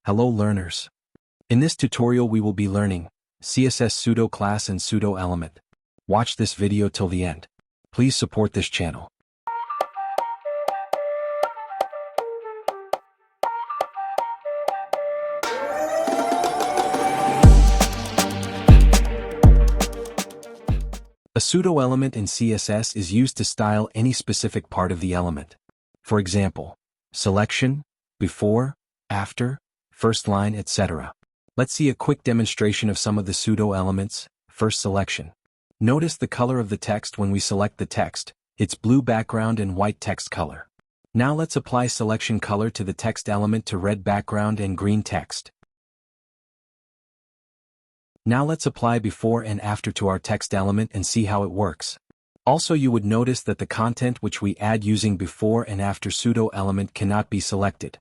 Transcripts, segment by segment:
Hello learners. In this tutorial we will be learning CSS Pseudo-class and Pseudo element. Watch this video till the end. Please support this channel. A pseudo element in CSS is used to style any specific part of the element. For example, selection, before, after, first line, etc. Let's see a quick demonstration of some of the pseudo elements. First, selection. Notice the color of the text when we select the text. It's blue background and white text color. Now let's apply selection color to the text element to red background and green text. Now let's apply before and after to our text element and see how it works. Also, you would notice that the content which we add using before and after pseudo element cannot be selected.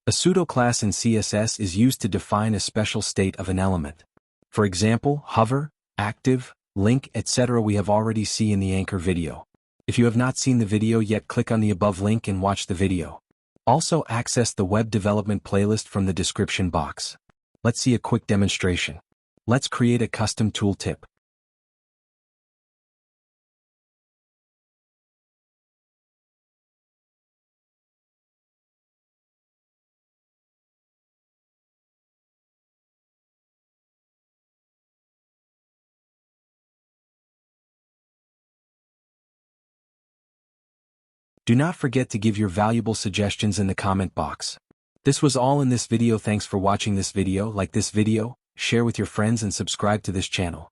A pseudo-class in CSS is used to define a special state of an element. For example, hover, active, link, etc. we have already seen in the anchor video. If you have not seen the video yet, click on the above link and watch the video. Also access the web development playlist from the description box. Let's see a quick demonstration. Let's create a custom tooltip. Do not forget to give your valuable suggestions in the comment box. This was all in this video. Thanks for watching this video. Like this video, share with your friends and subscribe to this channel.